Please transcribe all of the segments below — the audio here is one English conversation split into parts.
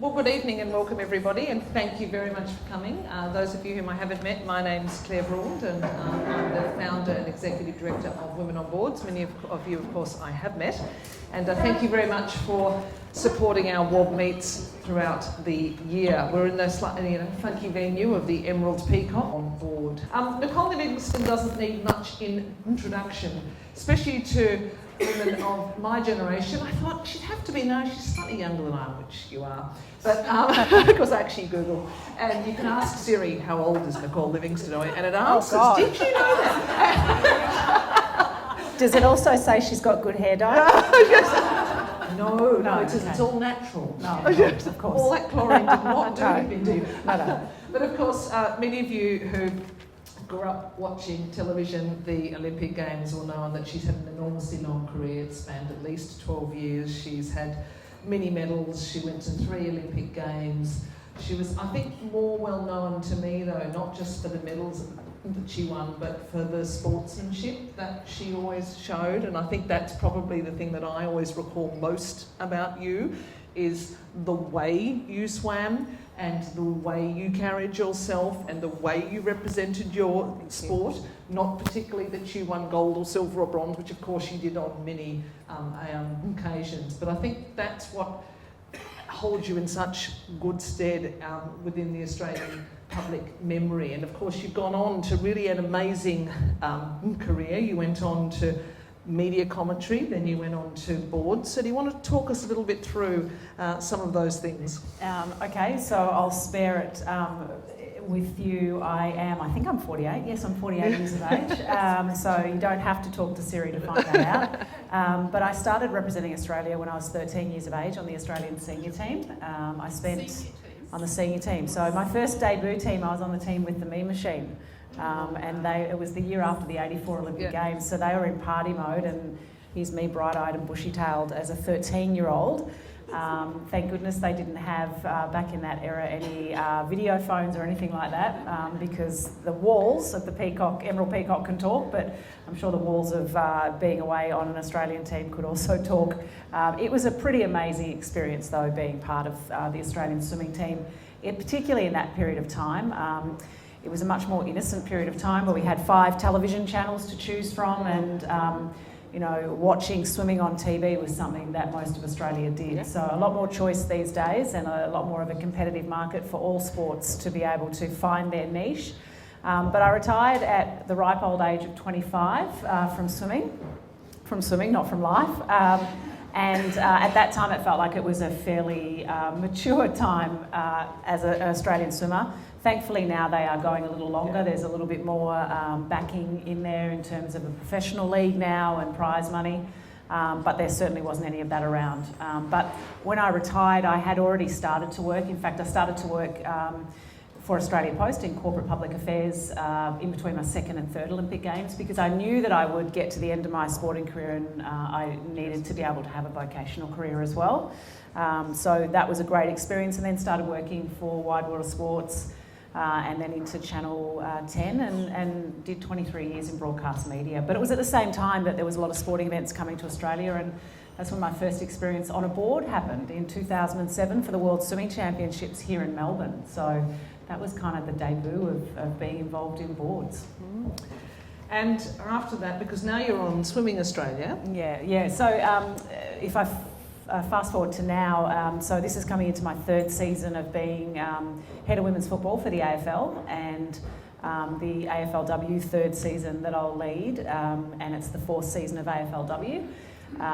Well, good evening and welcome everybody, and thank you very much for coming. Those of you whom I haven't met, my name's Braund, and I'm the founder and executive director of Women on Boards. Many of you, of course, I have met, and thank you very much for supporting our WOBMeets throughout the year. We're in the slightly funky venue of the Emerald Peacock on board. Nicole Livingstone doesn't need much introduction, especially to women of my generation. I thought she'd have to be known. She's slightly younger than I am, which you are, but because I actually Google, and you can ask Siri how old is Nicole Livingstone, and it answers. Oh, did you know that? Does it also say she's got good hair dye? No, it's all natural. No, of course. All that chlorine did not do anything to you. No. But of course, many of you who grew up watching television, the Olympic Games, will know that she's had an enormously long career. It spanned at least 12 years. She's had many medals. She went to 3 Olympic Games. She was, I think, more well known to me, though, not just for the medals that she won, but for the sportsmanship that she always showed. And I think that's probably the thing that I always recall most about you, is the way you swam and the way you carried yourself and the way you represented your sport. Not particularly that you won gold or silver or bronze, which of course you did on many occasions, but I think that's what holds you in such good stead within the Australian public memory. And of course you've gone on to really an amazing career. You went on to media commentary, then you went on to boards. So do you want to talk us a little bit through some of those things? Okay, so I'll spare it with you. I think I'm 48. Yes, I'm 48 years of age. So you don't have to talk to Siri to find that out. But I started representing Australia when I was 13 years of age on the Australian senior team. I spent on the senior team. So my first debut team, I was on the team with the Me Machine. And it was the year after the 84 Olympic Games, so they were in party mode, and here's me bright-eyed and bushy-tailed as a 13-year-old. Thank goodness they didn't have, back in that era, any video phones or anything like that, because the walls of the Emerald Peacock can talk, but I'm sure the walls of being away on an Australian team could also talk. It was a pretty amazing experience, though, being part of the Australian swimming team, particularly in that period of time. It was a much more innocent period of time where we had 5 television channels to choose from, and watching swimming on TV was something that most of Australia did. Yeah. So a lot more choice these days, and a lot more of a competitive market for all sports to be able to find their niche. But I retired at the ripe old age of 25 from swimming, not from life. And at that time it felt like it was a fairly mature time as an Australian swimmer. Thankfully now they are going a little longer. There's a little bit more backing in there in terms of a professional league now and prize money, but there certainly wasn't any of that around. But when I retired, I had already started to work. In fact, I started to work for Australia Post in corporate public affairs in between my 2nd and 3rd Olympic Games, because I knew that I would get to the end of my sporting career and I needed to be able to have a vocational career as well. So that was a great experience, and then started working for Wide World of Sports, and then into Channel 10 and did 23 years in broadcast media. But it was at the same time that there was a lot of sporting events coming to Australia, and that's when my first experience on a board happened in 2007 for the World Swimming Championships here in Melbourne. So that was kind of the debut of being involved in boards. And after that, because now you're on Swimming Australia. Yeah. So if I fast forward to now, so this is coming into my 3rd season of being head of women's football for the AFL, and the AFLW 3rd season that I'll lead, and it's the 4th season of AFLW.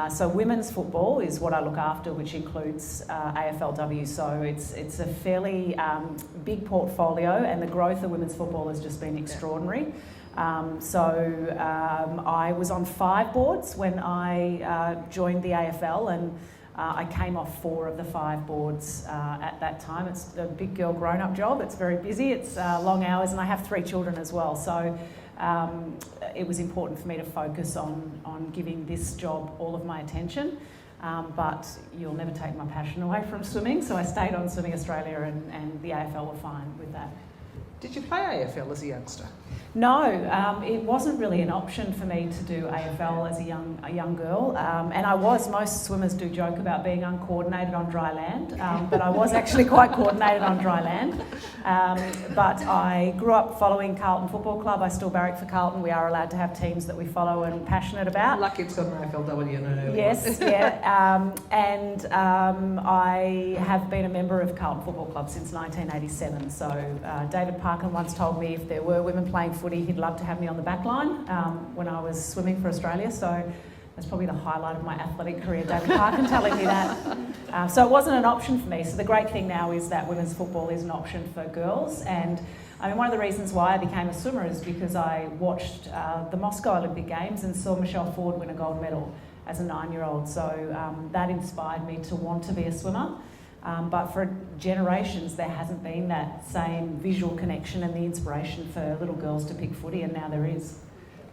So women's football is what I look after, which includes AFLW. So it's a fairly big portfolio, and the growth of women's football has just been extraordinary. I was on 5 boards when I joined the AFL, and I came off 4 of the 5 boards at that time. It's a big girl grown-up job. It's very busy. It's long hours, and I have 3 children as well. So it was important for me to focus on giving this job all of my attention. But you'll never take my passion away from swimming, so I stayed on Swimming Australia, and the AFL were fine with that. Did you play AFL as a youngster? No, it wasn't really an option for me to do AFL as a young girl, and most swimmers do joke about being uncoordinated on dry land, but I was actually quite coordinated on dry land. But I grew up following Carlton Football Club. I still barrack for Carlton. We are allowed to have teams that we follow and passionate about. Lucky it's got an AFLW and an early Yes, yeah, and I have been a member of Carlton Football Club since 1987. So David Parkin once told me if there were women playing footy, he'd love to have me on the back line when I was swimming for Australia. So that's probably the highlight of my athletic career, David Parkin telling me that. So it wasn't an option for me. So the great thing now is that women's football is an option for girls. And I mean, one of the reasons why I became a swimmer is because I watched the Moscow Olympic Games and saw Michelle Ford win a gold medal as a 9-year-old. So that inspired me to want to be a swimmer. But for generations, there hasn't been that same visual connection and the inspiration for little girls to pick footy, and now there is.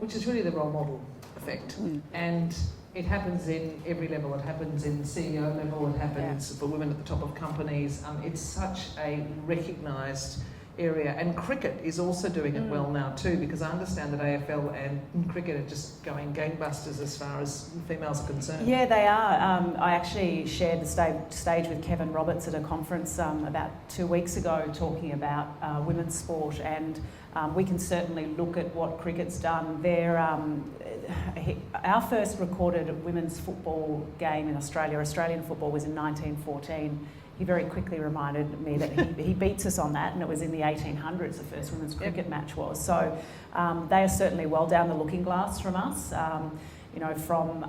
Which is really the role model effect. And it happens in every level. It happens in CEO level, it happens for women at the top of companies. It's such a recognised area, and cricket is also doing it well now too, because I understand that AFL and cricket are just going gangbusters as far as females are concerned. Yeah, they are. I actually shared the stage with Kevin Roberts at a conference about 2 weeks ago talking about women's sport, and we can certainly look at what cricket's done. Our first recorded women's football game in Australian football, was in 1914. He very quickly reminded me that he beats us on that, and it was in the 1800s the first women's cricket match was. So they are certainly well down the looking glass from us, from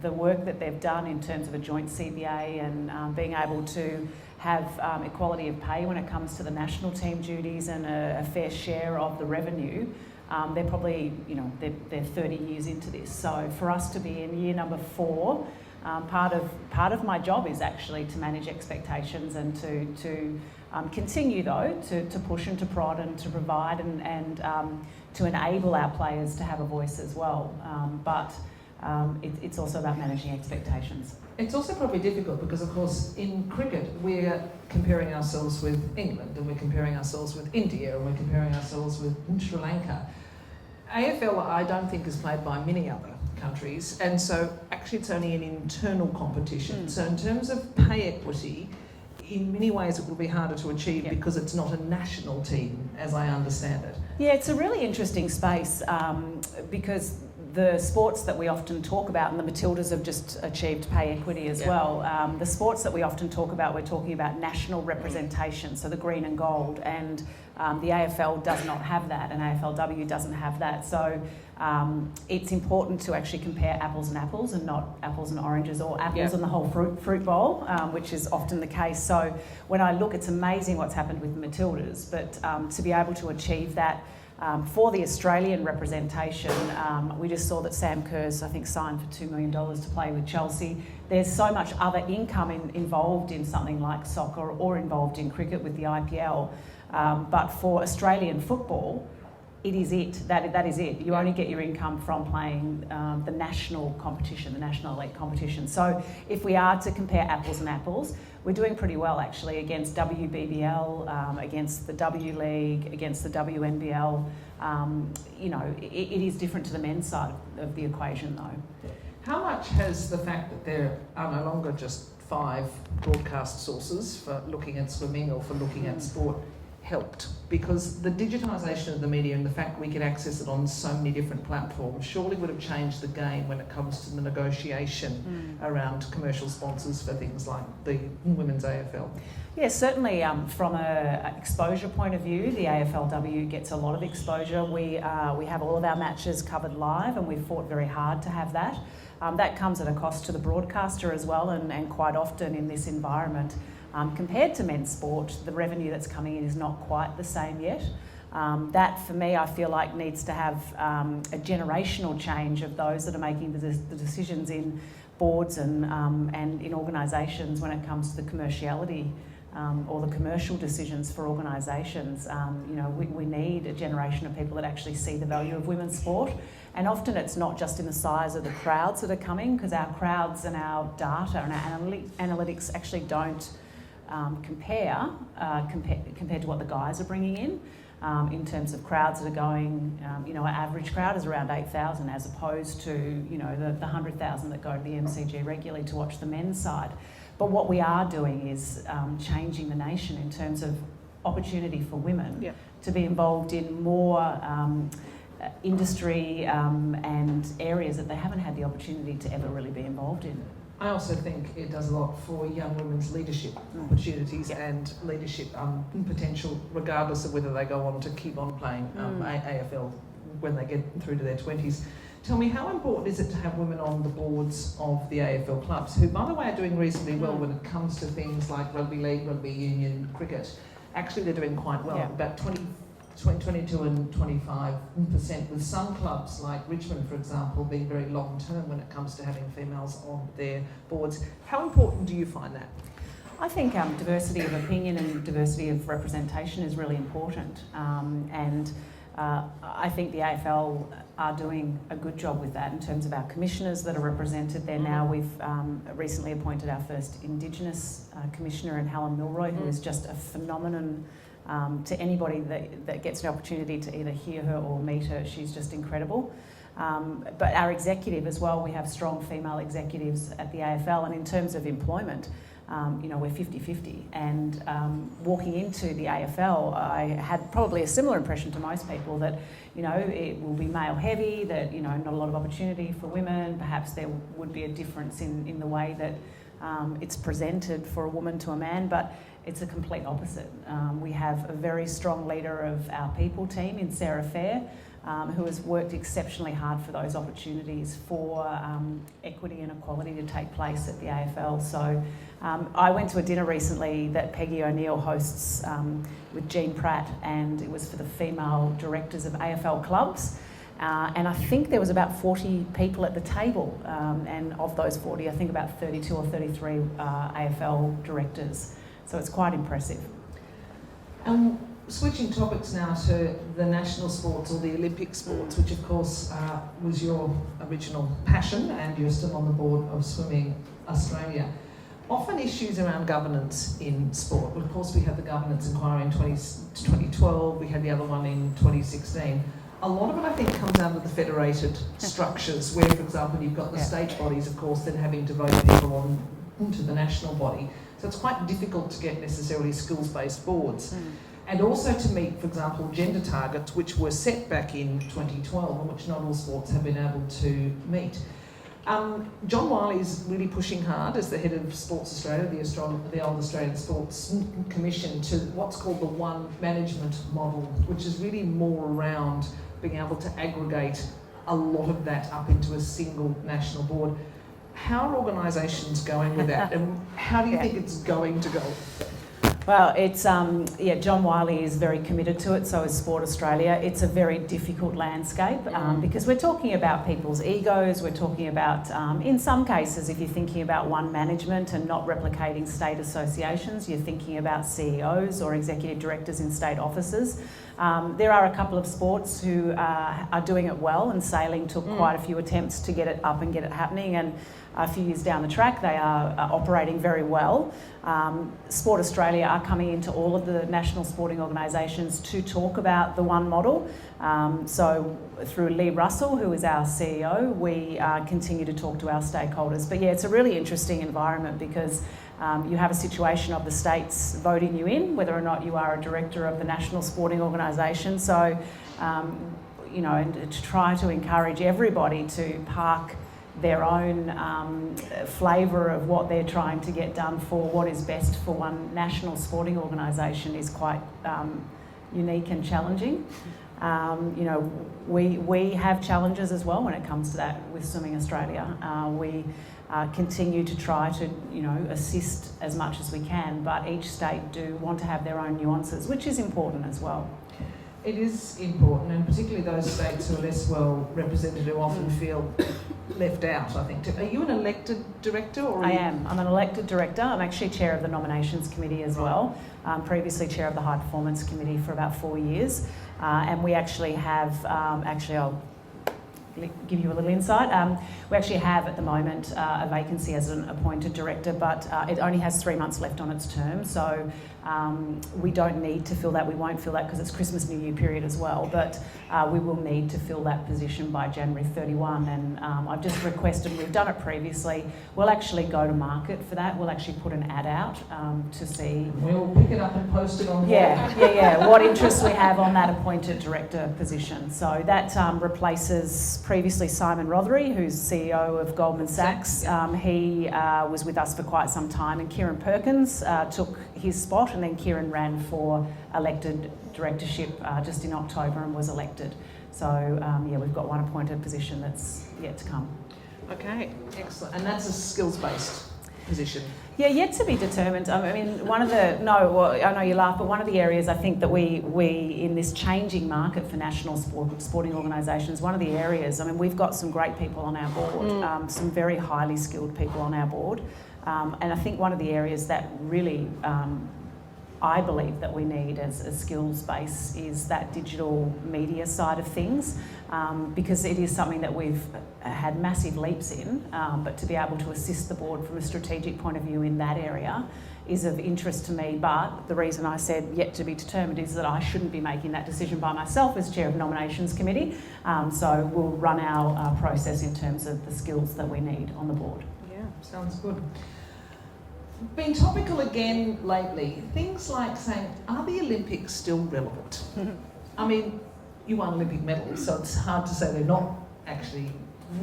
the work that they've done in terms of a joint CBA and being able to have equality of pay when it comes to the national team duties and a fair share of the revenue. They're probably, they're 30 years into this. So for us to be in year number 4, part of my job is actually to manage expectations and to continue though to push and to prod and to provide and to enable our players to have a voice as well. But it's also about managing expectations. It's also probably difficult because, of course, in cricket we're comparing ourselves with England, and we're comparing ourselves with India, and we're comparing ourselves with Sri Lanka. AFL, I don't think, is played by many other countries, and so actually it's only an internal competition. So in terms of pay equity, in many ways it will be harder to achieve because it's not a national team, as I understand it. Yeah, it's a really interesting space because the sports that we often talk about, and the Matildas have just achieved pay equity as well, the sports that we often talk about, we're talking about national representation, so the green and gold, and the AFL does not have that, and AFLW doesn't have that. So it's important to actually compare apples and apples and not apples and oranges, or apples and the whole fruit bowl, which is often the case. So when I look, it's amazing what's happened with the Matildas, but to be able to achieve that for the Australian representation, we just saw that Sam Kerr's, I think, signed for $2 million to play with Chelsea. There's so much other income involved in something like soccer or involved in cricket with the IPL. But for Australian football, it is it. That is it. You only get your income from playing the national competition, the national elite competition. So if we are to compare apples and apples, we're doing pretty well actually against WBBL, against the W League, against the WNBL. It is different to the men's side of the equation though. How much has the fact that there are no longer just 5 broadcast sources for looking at swimming or for looking at sport helped? Because the digitisation of the media and the fact we can access it on so many different platforms surely would have changed the game when it comes to the negotiation around commercial sponsors for things like the women's AFL. Yeah, certainly from an exposure point of view, the AFLW gets a lot of exposure. We have all of our matches covered live, and we've fought very hard to have that. That comes at a cost to the broadcaster as well, and quite often in this environment, compared to men's sport, the revenue that's coming in is not quite the same yet. That, for me, I feel like needs to have a generational change of those that are making the decisions in boards and in organisations when it comes to the commerciality or the commercial decisions for organisations. We need a generation of people that actually see the value of women's sport. And often it's not just in the size of the crowds that are coming, because our crowds and our data and our analytics actually don't compare to what the guys are bringing in. in terms of crowds that are going, our average crowd is around 8,000 as opposed to, the 100,000 that go to the MCG regularly to watch the men's side. But what we are doing is changing the nation in terms of opportunity for women to be involved in more industry and areas that they haven't had the opportunity to ever really be involved in. I also think it does a lot for young women's leadership opportunities and leadership potential, regardless of whether they go on to keep on playing AFL when they get through to their 20s. Tell me, how important is it to have women on the boards of the AFL clubs, who, by the way, are doing reasonably well when it comes to things like rugby league, rugby union, cricket? Actually, they're doing quite well, about 22 and 25%, with some clubs like Richmond, for example, being very long-term when it comes to having females on their boards. How important do you find that? I think diversity of opinion and diversity of representation is really important, and I think the AFL are doing a good job with that in terms of our commissioners that are represented there now. We've recently appointed our first Indigenous commissioner in Helen Milroy, who is just a phenomenon. To anybody that gets an opportunity to either hear her or meet her, she's just incredible. But our executive as well, we have strong female executives at the AFL, and in terms of employment, we're 50-50. And walking into the AFL, I had probably a similar impression to most people that, it will be male heavy, that, not a lot of opportunity for women. Perhaps there would be a difference in the way that it's presented for a woman to a man, but it's a complete opposite. We have a very strong leader of our people team in Sarah Fair, who has worked exceptionally hard for those opportunities for equity and equality to take place at the AFL. So I went to a dinner recently that Peggy O'Neill hosts with Jean Pratt, and it was for the female directors of AFL clubs. And I think there was about 40 people at the table, and of those 40, I think about 32 or 33 AFL directors. So it's quite impressive. Switching topics now to the national sports or the Olympic sports, which of course was your original passion, and you're still on the board of Swimming Australia. Often issues around governance in sport. Of course, we had the governance inquiry in 2012, we had the other one in 2016. A lot of it, I think, comes down to the federated structures, where, for example, you've got the state bodies, of course, then having to vote people on into the national body. So it's quite difficult to get necessarily skills-based boards. And also to meet, for example, gender targets, which were set back in 2012 and which not all sports have been able to meet. John Wiley's really pushing hard as the head of Sports Australia, the old Australian Sports Commission, to what's called the one management model, which is really more around being able to aggregate a lot of that up into a single national board. How are organisations going with that, and how do you think it's going to go? Well, it's John Wiley is very committed to it, so is Sport Australia. It's a very difficult landscape because we're talking about people's egos, we're talking about, in some cases, if you're thinking about one management and not replicating state associations, you're thinking about CEOs or executive directors in state offices. There are a couple of sports who are doing it well, and sailing took quite a few attempts to get it up and get it happening, and a few years down the track they are operating very well. Sport Australia are coming into all of the national sporting organisations to talk about the one model. So through Lee Russell, who is our CEO, we continue to talk to our stakeholders. But yeah, it's a really interesting environment because you have a situation of the states voting you in, whether or not you are a director of the national sporting organisation. So, and to try to encourage everybody to park their own flavour of what they're trying to get done for what is best for one national sporting organisation is quite unique and challenging. We have challenges as well when it comes to that with Swimming Australia. We continue to try to, assist as much as we can, but each state do want to have their own nuances, which is important as well. It is important, and particularly those states who are less well represented, who often feel left out, I think. Are you an elected director? Or I am. I'm an elected director. I'm actually chair of the nominations committee as well. Previously chair of the high performance committee for about 4 years. And we actually have, I'll give you a little insight. We actually have at the moment a vacancy as an appointed director, but it only has 3 months left on its term, so we don't need to fill that. We won't fill that because it's Christmas New Year period as well, but we will need to fill that position by January 31, and I've just requested, we've done it previously, we'll actually go to market for that. We'll actually put an ad out to see... We'll pick it up and post it on... what interest we have on that appointed director position. So that replaces previously Simon Rothery, who's CEO of Goldman Sachs. He was with us for quite some time, and Kieran Perkins took his spot, and then Kieran ran for elected directorship just in October and was elected. So we've got one appointed position that's yet to come. Okay, excellent. And that's a skills-based position? Yeah, yet to be determined. I mean, I know you laugh, but one of the areas I think that we in this changing market for national sporting organisations, one of the areas, I mean, we've got some great people on our board, some very highly skilled people on our board, and I think one of the areas that really I believe that we need as a skills base is that digital media side of things, because it is something that we've had massive leaps in, but to be able to assist the board from a strategic point of view in that area is of interest to me. But the reason I said yet to be determined is that I shouldn't be making that decision by myself as chair of nominations committee, so we'll run our process in terms of the skills that we need on the board. Yeah, sounds good. Been topical again lately, things like saying, are the Olympics still relevant? I mean, you won Olympic medals, so it's hard to say they're not actually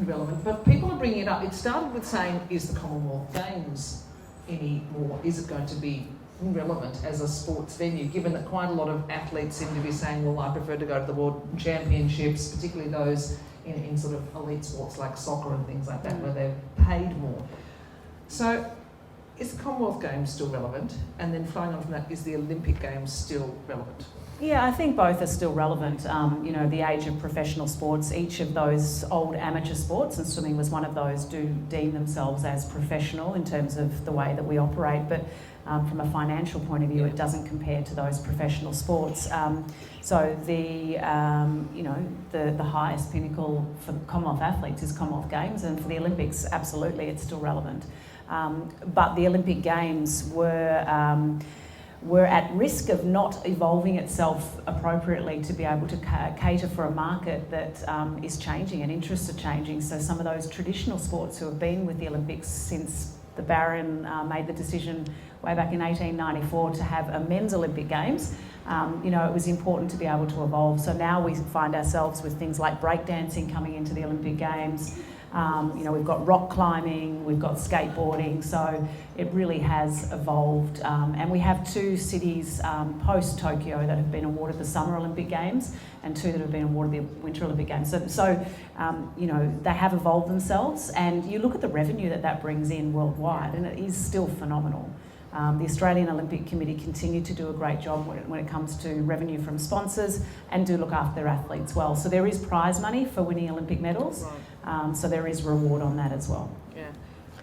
relevant, but people are bringing it up. It started with saying, is the Commonwealth Games anymore? Is it going to be relevant as a sports venue, given that quite a lot of athletes seem to be saying, well, I prefer to go to the World Championships, particularly those in sort of elite sports like soccer and things like that, where they're paid more. So, is the Commonwealth Games still relevant? And then flowing on from that, is the Olympic Games still relevant? Yeah, I think both are still relevant. The age of professional sports, each of those old amateur sports, and swimming was one of those, do deem themselves as professional in terms of the way that we operate. But from a financial point of view, it doesn't compare to those professional sports. So the highest pinnacle for Commonwealth athletes is Commonwealth Games, and for the Olympics, absolutely, it's still relevant. But the Olympic Games were at risk of not evolving itself appropriately to be able to cater for a market that is changing and interests are changing. So some of those traditional sports who have been with the Olympics since the Baron made the decision way back in 1894 to have a men's Olympic Games, it was important to be able to evolve. So now we find ourselves with things like breakdancing coming into the Olympic Games. We've got rock climbing, we've got skateboarding, so it really has evolved. And we have 2 cities post-Tokyo that have been awarded the Summer Olympic Games and 2 that have been awarded the Winter Olympic Games. So they have evolved themselves, and you look at the revenue that brings in worldwide, and it is still phenomenal. The Australian Olympic Committee continue to do a great job when it comes to revenue from sponsors and do look after their athletes well. So there is prize money for winning Olympic medals, so there is reward on that as well. Yeah,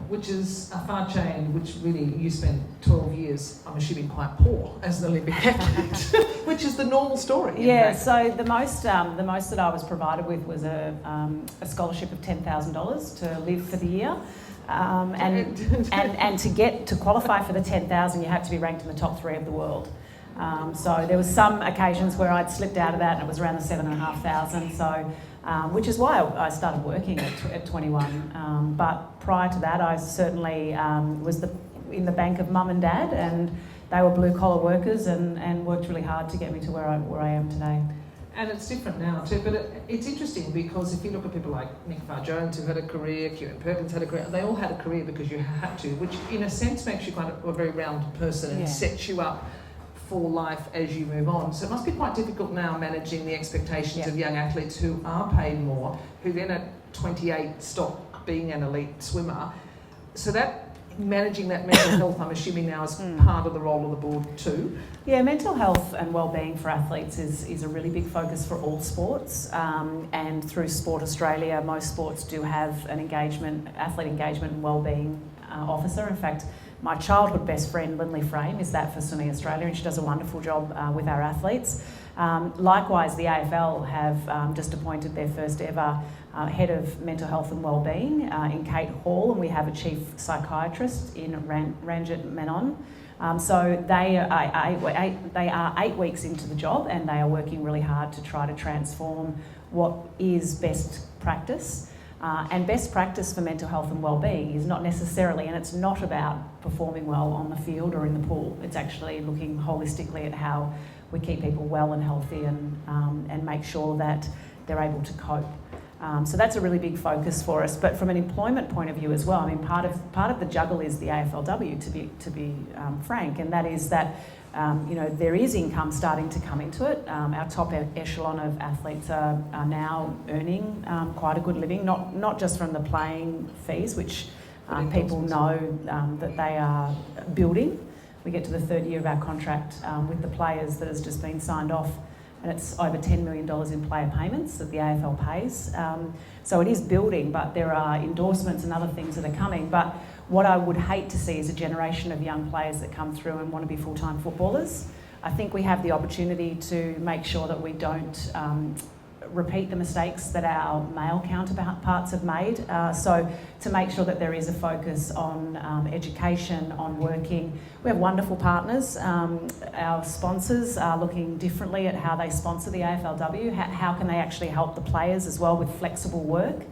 which is a far change, which really you spent 12 years, I'm assuming, quite poor as an Olympic athlete, which is the normal story. Yeah, so the most that I was provided with was a scholarship of $10,000 to live for the year. And to qualify for the 10,000, you had to be ranked in the top 3 of the world. So there was some occasions where I'd slipped out of that, and it was around the 7,500. So, which is why I started working at 21. But prior to that, I certainly was in the bank of mum and dad, and they were blue collar workers and worked really hard to get me to where I am today. And it's different now too, but it's interesting because if you look at people like Nick Farr-Jones who had a career, Kieran Perkins had a career, they all had a career because you had to, which in a sense makes you quite a very rounded person and sets you up for life as you move on. So it must be quite difficult now managing the expectations of young athletes who are paid more, who then at 28 stop being an elite swimmer. So that managing that mental health, I'm assuming now, is part of the role of the board too. Yeah, mental health and wellbeing for athletes is a really big focus for all sports, and through Sport Australia, most sports do have an athlete engagement and wellbeing officer. In fact, my childhood best friend, Lindley Frame, is that for Swimming Australia, and she does a wonderful job with our athletes. Likewise, the AFL have just appointed their first ever head of mental health and wellbeing in Kate Hall, and we have a chief psychiatrist in Ranjit Menon. So they are 8 weeks into the job, and they are working really hard to try to transform what is best practice. And best practice for mental health and wellbeing is not necessarily, and it's not about performing well on the field or in the pool. It's actually looking holistically at how we keep people well and healthy and make sure that they're able to cope. So that's a really big focus for us. But from an employment point of view as well, I mean, part of the juggle is the AFLW, to be frank, and that is that there is income starting to come into it. Our top echelon of athletes are now earning quite a good living, not just from the playing fees, which people know that they are building. We get to the 3rd year of our contract with the players that has just been signed off, and it's over $10 million in player payments that the AFL pays. So it is building, but there are endorsements and other things that are coming. But what I would hate to see is a generation of young players that come through and want to be full-time footballers. I think we have the opportunity to make sure that we don't repeat the mistakes that our male counterparts have made. So to make sure that there is a focus on education, on working. We have wonderful partners. Our sponsors are looking differently at how they sponsor the AFLW. How can they actually help the players as well with flexible work?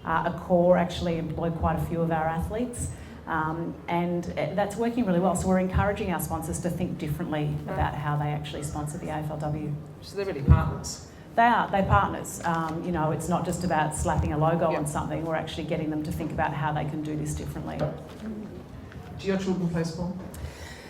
Accor actually employ quite a few of our athletes. And that's working really well. So we're encouraging our sponsors to think differently about how they actually sponsor the AFLW. So they're really partners. They're partners. It's not just about slapping a logo on something. We're actually getting them to think about how they can do this differently. Do your children play sport?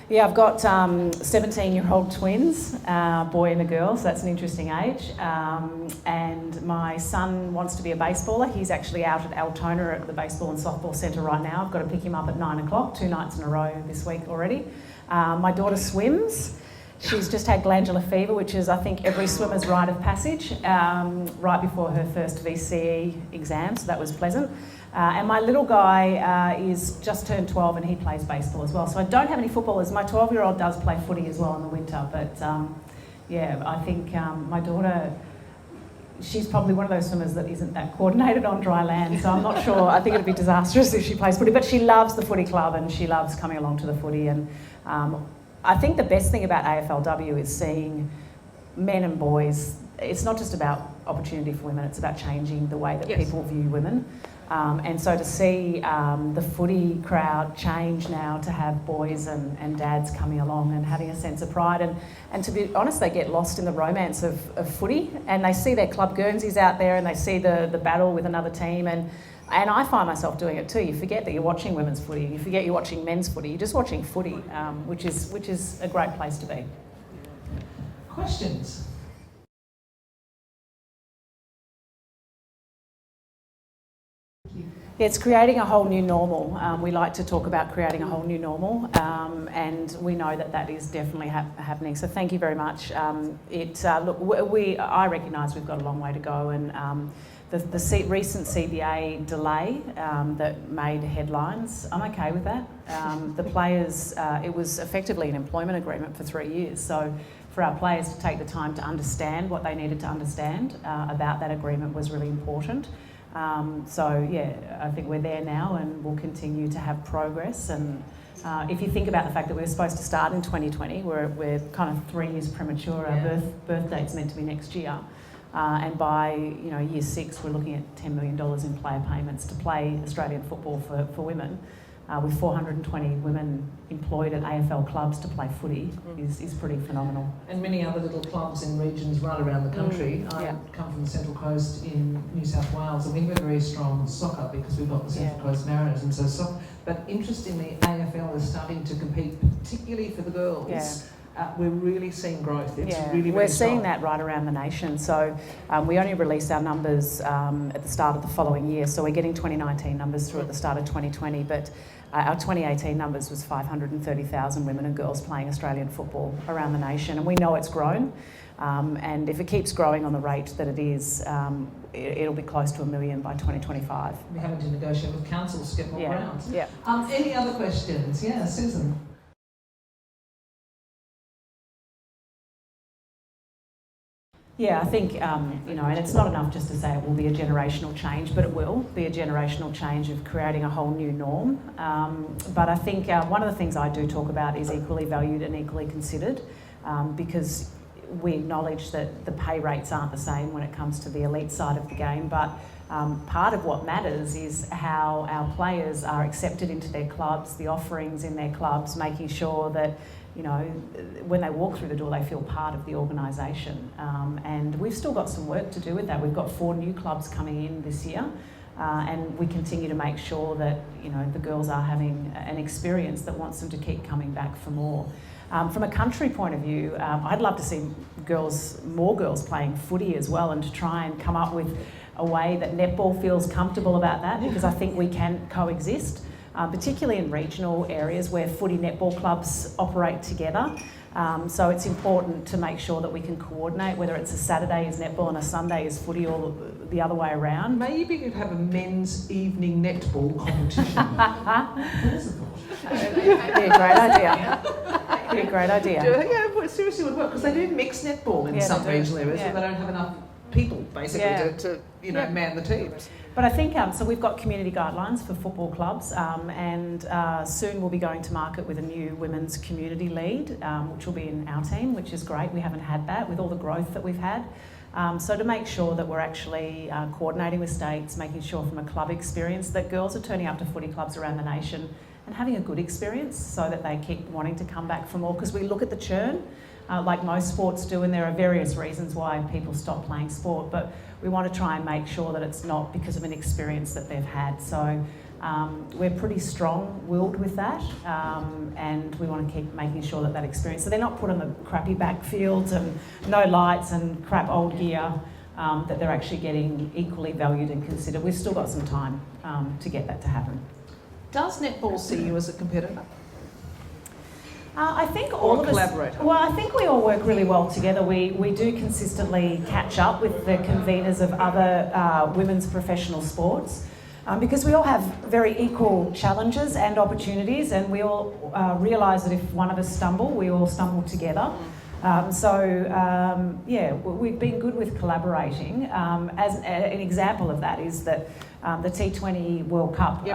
Yeah, I've got 17-year-old twins, boy and a girl, so that's an interesting age. And my son wants to be a baseballer. He's actually out at Altona at the baseball and softball centre right now. I've got to pick him up at 9 o'clock, 2 nights in a row this week already. My daughter swims. She's just had glandular fever, which is, I think, every swimmer's rite of passage, right before her first VCE exam, so that was pleasant. And my little guy is just turned 12 and he plays baseball as well. So I don't have any footballers. My 12-year-old does play footy as well in the winter, but I think my daughter, she's probably one of those swimmers that isn't that coordinated on dry land, so I'm not sure. I think it'd be disastrous if she plays footy, but she loves the footy club and she loves coming along to the footy. And I think the best thing about AFLW is seeing men and boys. It's not just about opportunity for women, it's about changing the way that people view women. And so to see the footy crowd change now to have boys and dads coming along and having a sense of pride. And to be honest, they get lost in the romance of footy, and they see their club Guernseys out there and they see the battle with another team. And I find myself doing it too. You forget that you're watching women's footy, you forget you're watching men's footy, you're just watching footy, which is a great place to be. Questions? It's creating a whole new normal. We like to talk about creating a whole new normal, and we know that is definitely happening. So thank you very much. I recognise we've got a long way to go, and the recent CBA delay that made headlines, I'm okay with that. The players, it was effectively an employment agreement for 3 years. So for our players to take the time to understand what they needed to understand about that agreement was really important. I think we're there now and we'll continue to have progress. And if you think about the fact that we were supposed to start in 2020, we're kind of 3 years premature. Our birth date's meant to be next year. And by year 6, we're looking at $10 million in player payments to play Australian football for women. With 420 women employed at AFL clubs to play footy is pretty phenomenal. And many other little clubs in regions right around the country. I come from the Central Coast in New South Wales, and we have a very strong soccer because we've got the Central Coast Mariners, and so but interestingly, AFL is starting to compete, particularly for the girls. Yeah. We're really seeing growth. It's really we're strong. seeing that right around the nation. So we only release our numbers at the start of the following year. So we're getting 2019 numbers through at the start of 2020, but our 2018 numbers was 530,000 women and girls playing Australian football around the nation, and we know it's grown. And if it keeps growing on the rate that it is, it'll be close to 1 million by 2025. We're having to negotiate with councils to get more grounds. Yeah. Any other questions? Yeah, Susan. Yeah, I think, and it's not enough just to say it will be a generational change, but it will be a generational change of creating a whole new norm. But I think one of the things I do talk about is equally valued and equally considered, because we acknowledge that the pay rates aren't the same when it comes to the elite side of the game, but part of what matters is how our players are accepted into their clubs, the offerings in their clubs, making sure that when they walk through the door, they feel part of the organisation. And we've still got some work to do with that. We've got 4 new clubs coming in this year, and we continue to make sure that, the girls are having an experience that wants them to keep coming back for more. From a country point of view, I'd love to see more girls playing footy as well, and to try and come up with a way that netball feels comfortable about that, because I think we can coexist. Particularly in regional areas where footy netball clubs operate together. So it's important to make sure that we can coordinate, whether it's a Saturday is netball and a Sunday is footy, or the other way around. Maybe you could have a men's evening netball competition. Be a great idea. Be a great idea. Yeah, it seriously would work, because they do mix netball in some regional areas, but they don't have enough people basically to man the teams. But I think, so we've got community guidelines for football clubs, and soon we'll be going to market with a new women's community lead, which will be in our team, which is great. We haven't had that with all the growth that we've had. So to make sure that we're actually coordinating with states, making sure from a club experience that girls are turning up to footy clubs around the nation and having a good experience, so that they keep wanting to come back for more, because we look at the churn. Like most sports do, and there are various reasons why people stop playing sport, but we want to try and make sure that it's not because of an experience that they've had. So we're pretty strong-willed with that, and we want to keep making sure that experience, so they're not put on the crappy backfields and no lights and crap old gear, that they're actually getting equally valued and considered. We've still got some time to get that to happen. Does netball see you as a competitor? I think all of us... collaborate. Well, I think we all work really well together. We do consistently catch up with the conveners of other women's professional sports, because we all have very equal challenges and opportunities, and we all realise that if one of us stumble, we all stumble together. We've been good with collaborating. As an example of that is that the T20 World Cup...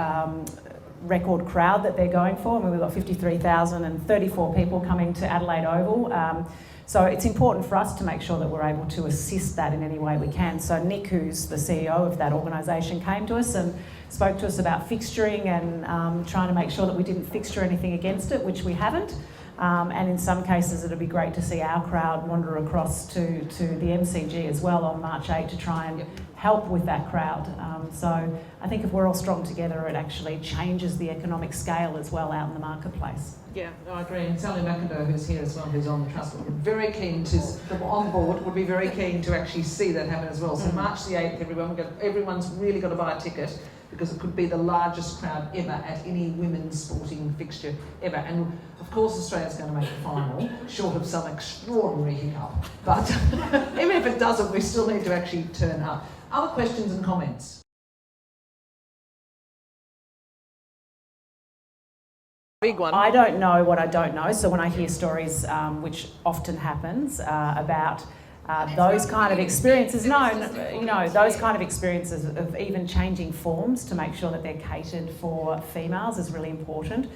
record crowd that they're going for. I mean, we've got 53,034 people coming to Adelaide Oval. So it's important for us to make sure that we're able to assist that in any way we can. So Nick, who's the CEO of that organisation, came to us and spoke to us about fixturing and trying to make sure that we didn't fixture anything against it, which we haven't. And in some cases, it'll be great to see our crowd wander across to the MCG as well on March 8 to try and help with that crowd. So I think if we're all strong together, it actually changes the economic scale as well out in the marketplace. Yeah, no, I agree. And Sally McIndoe, who's here as well, who's on the trust, would be very keen to, on board, would be very keen to actually see that happen as well. So March the 8th, everyone's really got to buy a ticket, because it could be the largest crowd ever at any women's sporting fixture ever. And of course Australia's going to make the final, short of some extraordinary hiccup. But even if it doesn't, we still need to actually turn up. Other questions and comments? Big one. I don't know what I don't know, so when I hear stories, which often happens, about those kind of experiences, those kind of experiences of even changing forms to make sure that they're catered for females is really important.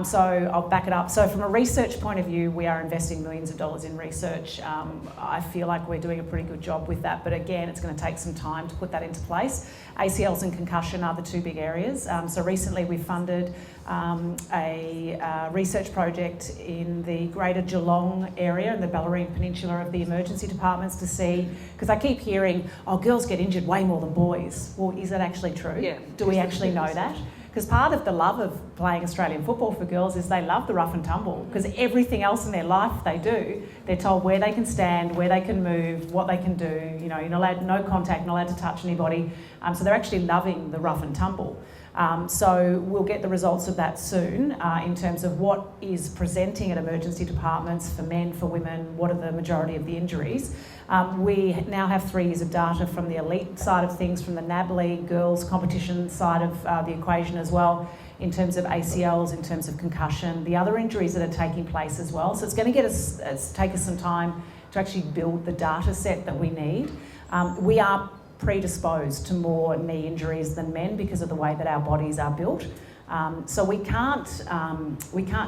So I'll back it up. So from a research point of view, we are investing millions of dollars in research. I feel like we're doing a pretty good job with that, but again, it's going to take some time to put that into place. ACLs and concussion are the 2 big areas. So recently we funded a research project in the Greater Geelong area, in the Bellarine Peninsula, of the emergency departments to see, because I keep hearing, girls get injured way more than boys. Well, is that actually true? Yeah. Do we actually know that? Because part of the love of playing Australian football for girls is they love the rough and tumble, because everything else in their life they do, they're told where they can stand, where they can move, what they can do, you're not allowed, no contact, not allowed to touch anybody. So they're actually loving the rough and tumble. So we'll get the results of that soon in terms of what is presenting at emergency departments for men, for women, what are the majority of the injuries. We now have 3 years of data from the elite side of things, from the NAB League girls competition side of the equation as well, in terms of ACLs, in terms of concussion, the other injuries that are taking place as well. So it's going to take us some time to actually build the data set that we need. We are predisposed to more knee injuries than men because of the way that our bodies are built. So we can't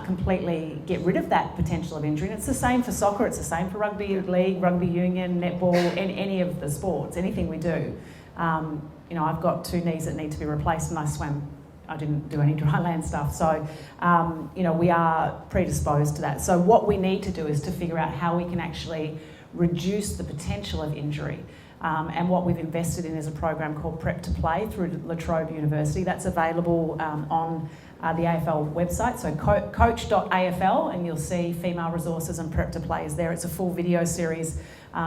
completely get rid of that potential of injury. And it's the same for soccer, it's the same for rugby league, rugby union, netball, any of the sports, anything we do. I've got 2 knees that need to be replaced and I swam. I didn't do any dry land stuff. So, we are predisposed to that. So what we need to do is to figure out how we can actually reduce the potential of injury. And what we've invested in is a program called Prep to Play through La Trobe University. That's available on the AFL website, so coach.afl, and you'll see female resources and Prep to Play is there. It's a full video series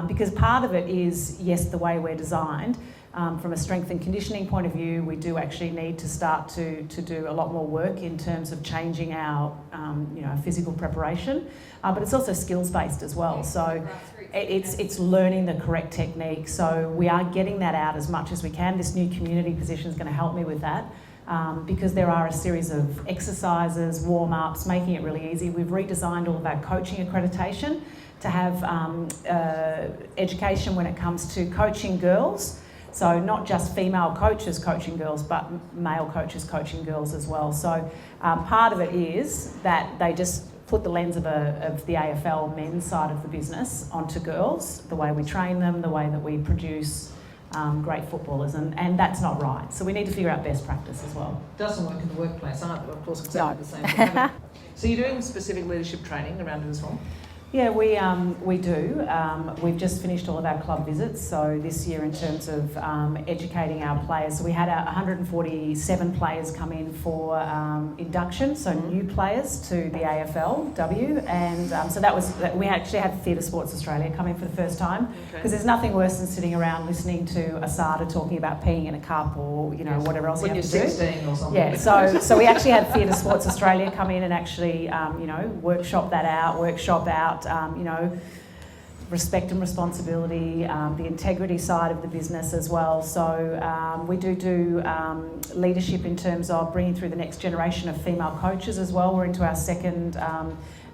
because part of it is, yes, the way we're designed. From a strength and conditioning point of view, we do actually need to start to do a lot more work in terms of changing our physical preparation, but it's also skills-based as well. So it's learning the correct technique. So we are getting that out as much as we can. This new community position is going to help me with that because there are a series of exercises, warm-ups, making it really easy. We've redesigned all of our coaching accreditation to have education when it comes to coaching girls. So not just female coaches coaching girls, but male coaches coaching girls as well. So part of it is that they just put the lens of the AFL men's side of the business onto girls, the way we train them, the way that we produce great footballers, and that's not right. So we need to figure out best practice as well. Doesn't work in the workplace either, of course, exactly the same thing. So you're doing specific leadership training around it as well? Yeah, we do. We've just finished all of our club visits, so this year in terms of educating our players. So we had 147 players come in for induction, so new players to the AFLW, and so that was, we actually had Theatre Sports Australia come in for the first time, because there's nothing worse than sitting around listening to Asada talking about peeing in a cup or whatever else you have to do. When you're 16 or something. Yeah, so we actually had Theatre Sports Australia come in and actually workshop out respect and responsibility, the integrity side of the business as well. So we do leadership in terms of bringing through the next generation of female coaches as well. We're into our second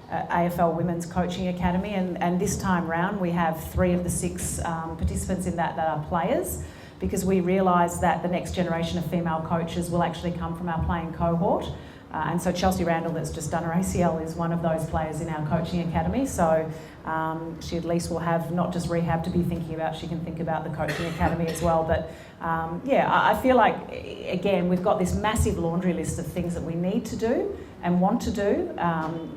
AFL Women's Coaching Academy, and this time round we have 3 of the 6 participants in that are players, because we realise that the next generation of female coaches will actually come from our playing cohort. And so Chelsea Randall, that's just done her ACL, is one of those players in our coaching academy. So she at least will have not just rehab to be thinking about, she can think about the coaching academy as well. But I feel like, again, we've got this massive laundry list of things that we need to do and want to do.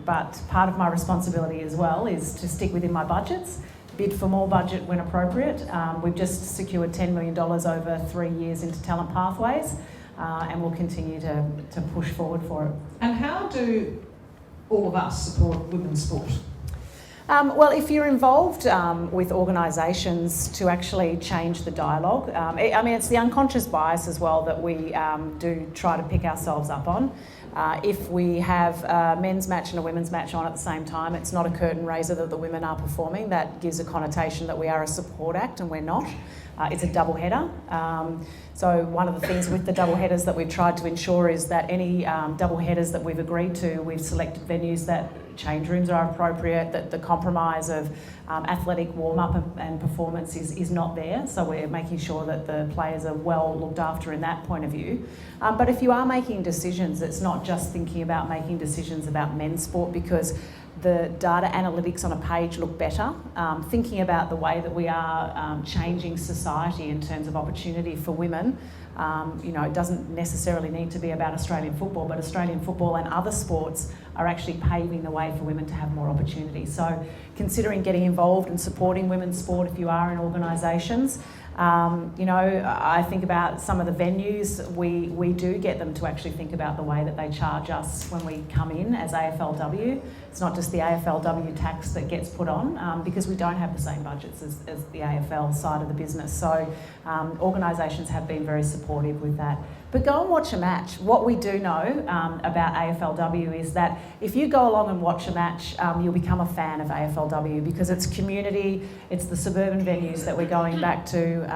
But part of my responsibility as well is to stick within my budgets, bid for more budget when appropriate. We've just secured $10 million over 3 years into Talent Pathways. And we'll continue to push forward for it. And how do all of us support women's sport? Well, if you're involved with organisations to actually change the dialogue, it's the unconscious bias as well that we do try to pick ourselves up on. If we have a men's match and a women's match on at the same time, it's not a curtain raiser that the women are performing. That gives a connotation that we are a support act, and we're not. It's a double header. So one of the things with the double headers that we've tried to ensure is that any double headers that we've agreed to, we've selected venues that change rooms are appropriate, that the compromise of athletic warm-up and performance is not there. So we're making sure that the players are well looked after in that point of view. But if you are making decisions, it's not just thinking about making decisions about men's sport, because the data analytics on a page look better. Thinking about the way that we are changing society in terms of opportunity for women, it doesn't necessarily need to be about Australian football, but Australian football and other sports are actually paving the way for women to have more opportunity. So considering getting involved and supporting women's sport if you are in organisations. I think about some of the venues, we do get them to actually think about the way that they charge us when we come in as AFLW. It's not just the AFLW tax that gets put on, because we don't have the same budgets as the AFL side of the business. So organisations have been very supportive with that. But go and watch a match. What we do know about AFLW is that if you go along and watch a match, you'll become a fan of AFLW, because it's community, it's the suburban venues that we're going back to,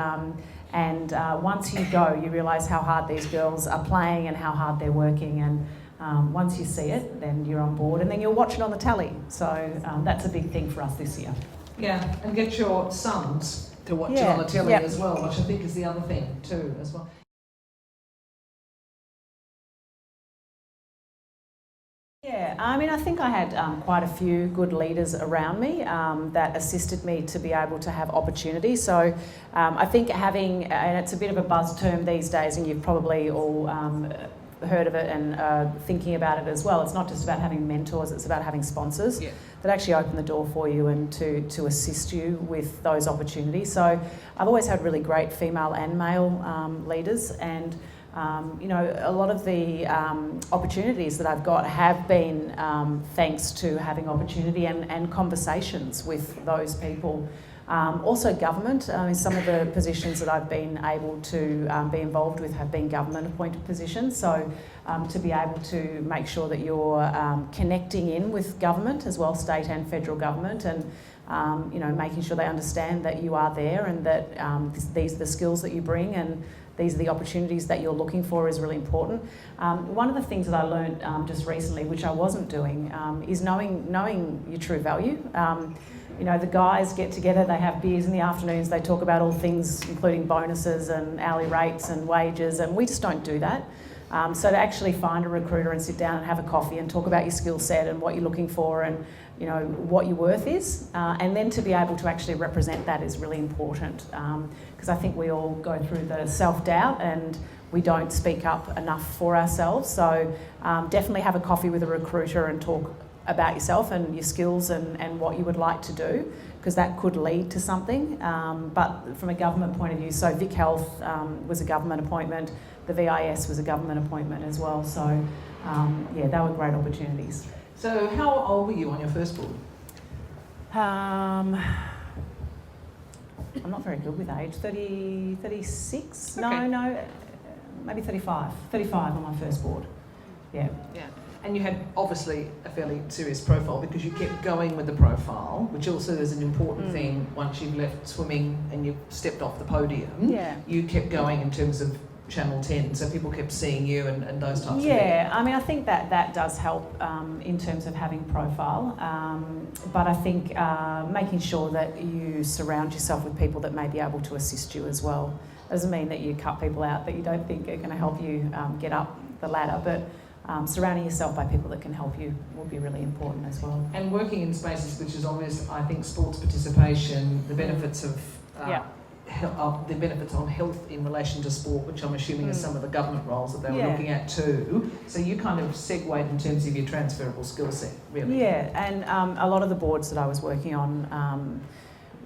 and once you go, you realise how hard these girls are playing and how hard they're working, and once you see it, then you're on board, and then you'll watch it on the telly. So that's a big thing for us this year. Yeah, and get your sons to watch it on the telly as well, which I think is the other thing too as well. Yeah, I mean, I think I had quite a few good leaders around me that assisted me to be able to have opportunity. So I think having, and it's a bit of a buzz term these days, and you've probably all heard of it and thinking about it as well. It's not just about having mentors, it's about having sponsors that actually open the door for you and to assist you with those opportunities. So I've always had really great female and male leaders, and you know, a lot of the opportunities that I've got have been thanks to having opportunity and conversations with those people. Also government, some of the positions that I've been able to be involved with have been government appointed positions. So to be able to make sure that you're connecting in with government as well, state and federal government, and you know, making sure they understand that you are there and that these are the skills that you bring and these are the opportunities that you're looking for is really important. One of the things that I learned just recently, which I wasn't doing, is knowing your true value. You know, the guys get together, they have beers in the afternoons, they talk about all things, including bonuses and hourly rates and wages, and we just don't do that. So to actually find a recruiter and sit down and have a coffee and talk about your skill set and what you're looking for and, you know, what your worth is, and then to be able to actually represent that is really important, because I think we all go through the self-doubt and we don't speak up enough for ourselves. So definitely have a coffee with a recruiter and talk about yourself and your skills and what you would like to do, because that could lead to something. But from a government point of view, so Vic Health was a government appointment, the VIS was a government appointment as well. So yeah, they were great opportunities. So how old were you on your first board? I'm not very good with age. 36? Okay. No, maybe 35. 35 on my first board. Yeah. Yeah. And you had obviously a fairly serious profile because you kept going with the profile, which also is an important thing once you've left swimming and you've stepped off the podium. Yeah. You kept going in terms of Channel 10, so people kept seeing you and those types of things. Yeah, I mean, I think that does help in terms of having profile, but I think making sure that you surround yourself with people that may be able to assist you as well. Doesn't mean that you cut people out that you don't think are going to help you get up the ladder, but surrounding yourself by people that can help you will be really important as well. And working in spaces which is obvious, I think sports participation, the benefits of the benefits on health in relation to sport, which I'm assuming are some of the government roles that they were looking at too. So you kind of segued in terms of your transferable skill set, really. Yeah, and a lot of the boards that I was working on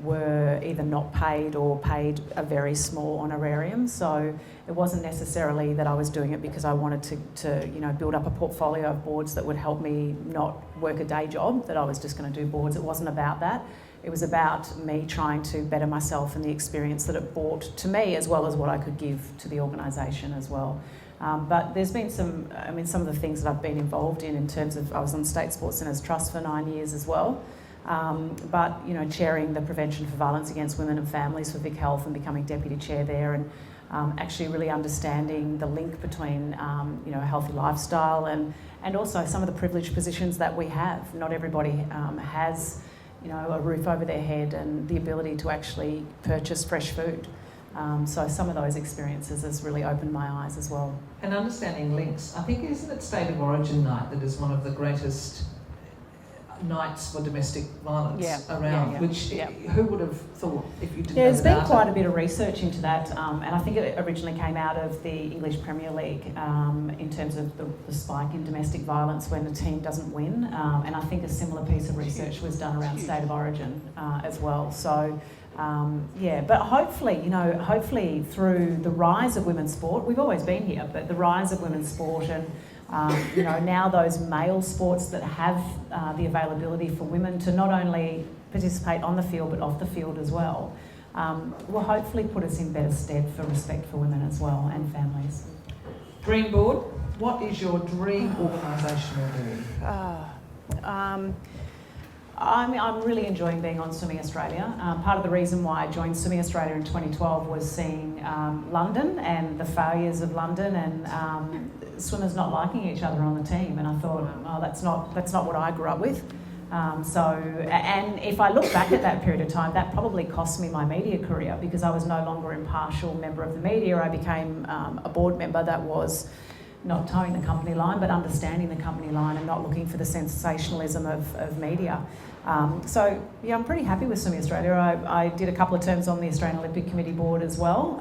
were either not paid or paid a very small honorarium. So it wasn't necessarily that I was doing it because I wanted to you know, build up a portfolio of boards that would help me not work a day job, that I was just going to do boards. It wasn't about that. It was about me trying to better myself and the experience that it brought to me, as well as what I could give to the organisation as well. But there's been some of the things that I've been involved in terms of, I was on State Sports Centres Trust for 9 years as well. But, you know, chairing the Prevention for Violence Against Women and Families for Vic Health and becoming deputy chair there, and actually really understanding the link between, you know, a healthy lifestyle and also some of the privileged positions that we have. Not everybody has, you know, a roof over their head and the ability to actually purchase fresh food. So some of those experiences has really opened my eyes as well. And understanding links. I think, isn't it State of Origin Night that is one of the greatest nights for domestic violence around, which who would have thought if you didn't know there's the been data? Quite a bit of research into that, and I think it originally came out of the English Premier League in terms of the spike in domestic violence when the team doesn't win, and I think a similar piece of research was done around State of Origin as well. So but hopefully through the rise of women's sport, we've always been here, but the rise of women's sport and you know, now those male sports that have the availability for women to not only participate on the field but off the field as well, will hopefully put us in better stead for respect for women as well and families. Dream board, what is your dream organisational board? I'm really enjoying being on Swimming Australia. Part of the reason why I joined Swimming Australia in 2012 was seeing London and the failures of London and swimmers not liking each other on the team, and I thought, oh, that's not what I grew up with. And if I look back at that period of time, that probably cost me my media career because I was no longer impartial member of the media. I became a board member that was not towing the company line, but understanding the company line and not looking for the sensationalism of media. Yeah, I'm pretty happy with Swimming Australia. I did a couple of terms on the Australian Olympic Committee board as well.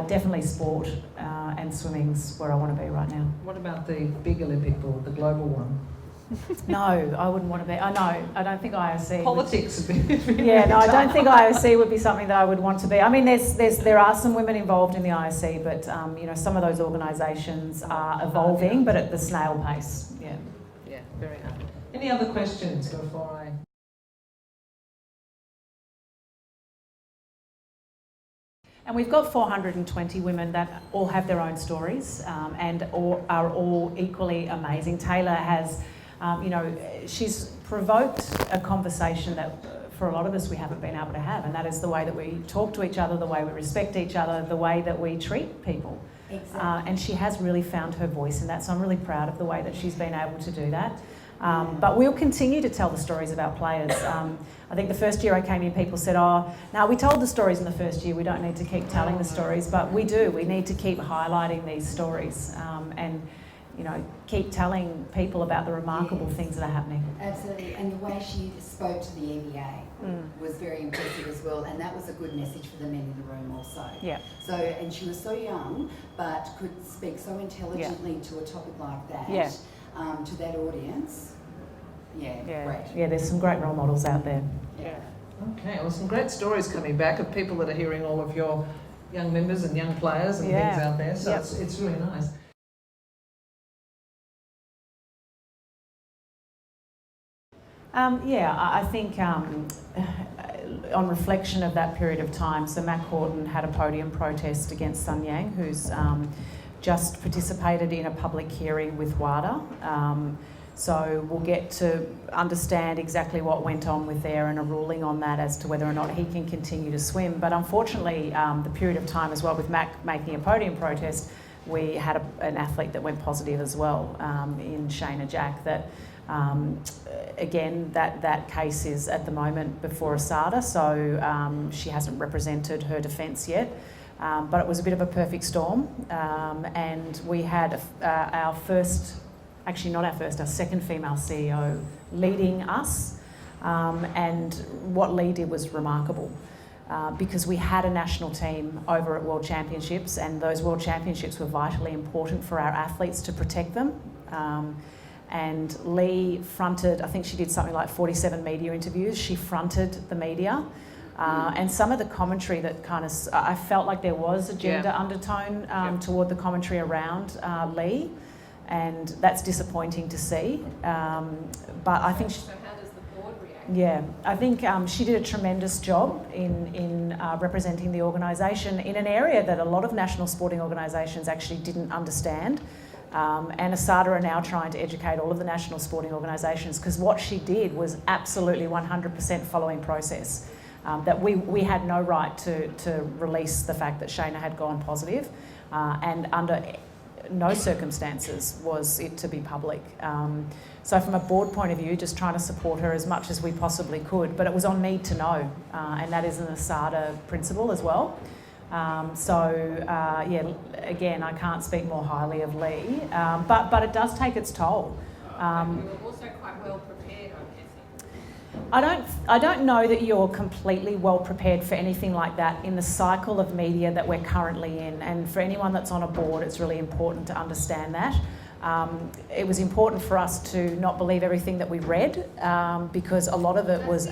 Definitely sport and swimming's where I want to be right now. What about the big Olympic board, the global one? No, I wouldn't want to be. I don't think IOC. Politics would be. Yeah, no, I don't think IOC would be something that I would want to be. I mean, there are some women involved in the IOC, but some of those organisations are evolving, but at the snail pace. Yeah. Yeah, very hard. Any other questions before I? And we've got 420 women that all have their own stories and are all equally amazing. Taylor has, she's provoked a conversation that for a lot of us we haven't been able to have, and that is the way that we talk to each other, the way we respect each other, the way that we treat people. Exactly. And she has really found her voice in that, so I'm really proud of the way that she's been able to do that. But we'll continue to tell the stories of our players. I think the first year I came in, people said, we told the stories in the first year, we don't need to keep telling the stories, but we do. We need to keep highlighting these stories and keep telling people about the remarkable things that are happening. Absolutely, and the way she spoke to the EBA was very impressive as well, and that was a good message for the men in the room also. Yeah. So, and she was so young, but could speak so intelligently to a topic like that. Yeah. To that audience. Yeah, great. Yeah, there's some great role models out there. Yeah. Okay, well, some great stories coming back of people that are hearing all of your young members and young players and things out there, so it's really nice. I think on reflection of that period of time, so Matt Horton had a podium protest against Sun Yang, who's just participated in a public hearing with WADA. So we'll get to understand exactly what went on with there and a ruling on that as to whether or not he can continue to swim. But unfortunately, the period of time as well with Mac making a podium protest, we had an athlete that went positive as well in Shayna Jack that again, that case is at the moment before ASADA, so she hasn't represented her defence yet. But it was a bit of a perfect storm, and we had our second female CEO leading us, and what Lee did was remarkable. Because we had a national team over at World Championships, and those World Championships were vitally important for our athletes to protect them. And Lee fronted, I think she did something like 47 media interviews. She fronted the media. And some of the commentary that I felt like there was a gender undertone toward the commentary around Lee, and that's disappointing to see. But I think... So how does the board react? Yeah, I think she did a tremendous job in representing the organisation in an area that a lot of national sporting organisations actually didn't understand. And ASADA are now trying to educate all of the national sporting organisations, because what she did was absolutely 100% following process. That we had no right to release the fact that Shayna had gone positive, and under no circumstances was it to be public. So from a board point of view, just trying to support her as much as we possibly could, but it was on me to know, and that is an ASADA principle as well. Again, I can't speak more highly of Lee, but it does take its toll. You were also quite well prepared, I'm guessing. I don't know that you're completely well prepared for anything like that in the cycle of media that we're currently in, and for anyone that's on a board, it's really important to understand that. It was important for us to not believe everything that we read, because a lot of it was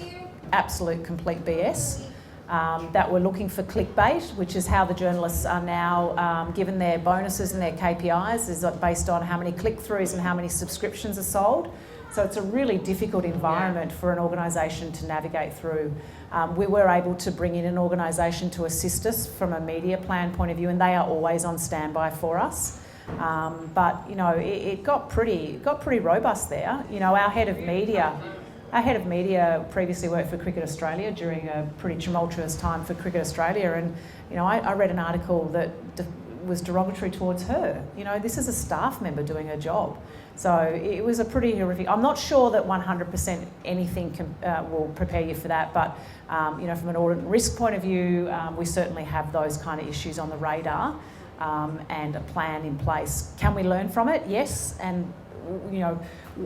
absolute complete BS. That we're looking for clickbait, which is how the journalists are now given their bonuses and their KPIs, is based on how many click-throughs and how many subscriptions are sold. So it's a really difficult environment for an organisation to navigate through. We were able to bring in an organisation to assist us from a media plan point of view, and they are always on standby for us. But it got pretty robust there. Our head of media previously worked for Cricket Australia during a pretty tumultuous time for Cricket Australia, and I read an article that was derogatory towards her. You know, this is a staff member doing her job. So it was a pretty horrific. I'm not sure that 100% anything will prepare you for that, but you know, from an audit and risk point of view, we certainly have those kind of issues on the radar and a plan in place. Can we learn from it? Yes, and you know,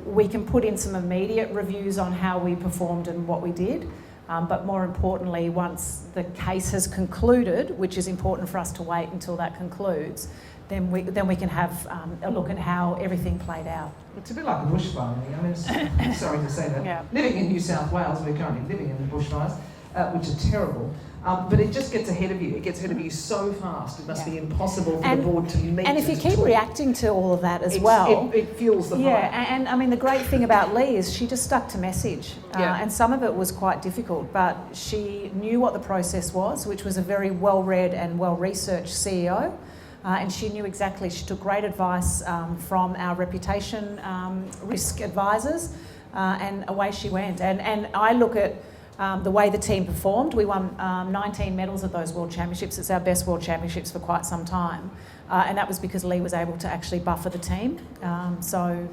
we can put in some immediate reviews on how we performed and what we did. But more importantly, once the case has concluded, which is important for us to wait until that concludes, then we can have a look at how everything played out. It's a bit like a bushfire. I mean, sorry to say that. Yeah. Living in New South Wales, we're currently living in the bushfires, which are terrible. But it just gets ahead of you. It gets ahead of you so fast. It must be impossible for the board to meet. And if you keep talk. reacting to all of that as well, it fuels the fire. Yeah, and I mean the great thing about Lee is she just stuck to message, and some of it was quite difficult. But she knew what the process was, which was a very well-read and well-researched CEO. And she knew exactly, she took great advice from our reputation risk advisors, and away she went. And I look at the way the team performed. We won 19 medals at those World Championships. It's our best World Championships for quite some time. And that was because Lee was able to actually buffer the team. So,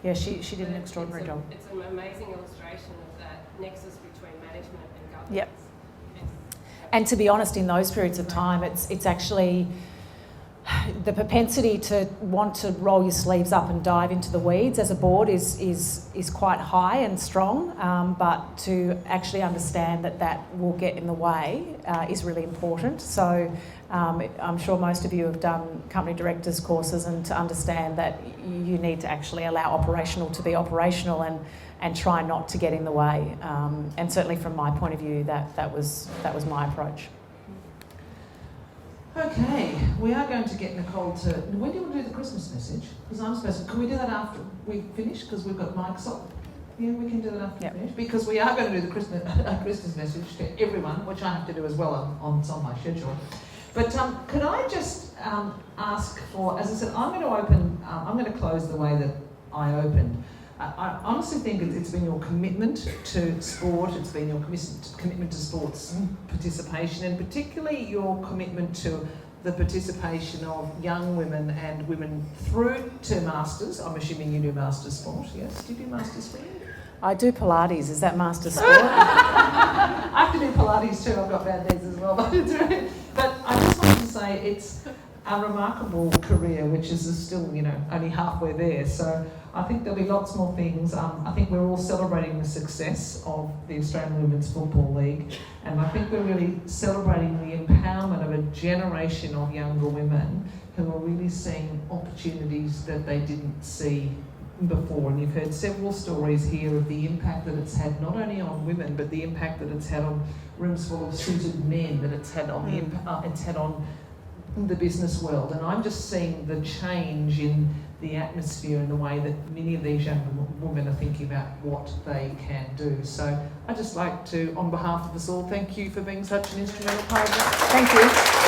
yeah, she did an extraordinary job. It's an amazing illustration of that nexus between management and governance. Yep. And to be honest, in those periods of time, it's actually the propensity to want to roll your sleeves up and dive into the weeds as a board is quite high and strong, but to actually understand that will get in the way is really important. So I'm sure most of you have done company directors courses, and to understand that you need to actually allow operational to be operational and try not to get in the way. And certainly from my point of view, that was my approach. Okay, we are going to get Nicole to... When do you want to do the Christmas message? Because I'm supposed to... Can we do that after we finish? Because we've got mics on. Yeah, we can do that after we finish. Because we are going to do the Christmas message to everyone, which I have to do as well. It's on my schedule. But could I just ask for... As I said, I'm going to close the way that I opened. I honestly think it's been your commitment to sport, it's been your commitment to sports participation, and particularly your commitment to the participation of young women and women through to masters. I'm assuming you do masters sport, yes? Do you do masters sport? I do Pilates. Is that master sport? I have to do Pilates too. I've got bad knees as well. But I just wanted to say it's a remarkable career, which is still, only halfway there. So I think there'll be lots more things. I think we're all celebrating the success of the Australian Women's Football League, and I think we're really celebrating the empowerment of a generation of younger women who are really seeing opportunities that they didn't see before. And you've heard several stories here of the impact that it's had not only on women, but the impact that it's had on rooms full of suited men, that it's had on the business world. And I'm just seeing the change in the atmosphere and the way that many of these young women are thinking about what they can do. So I'd just like to, on behalf of us all, thank you for being such an instrumental part of that. Thank you.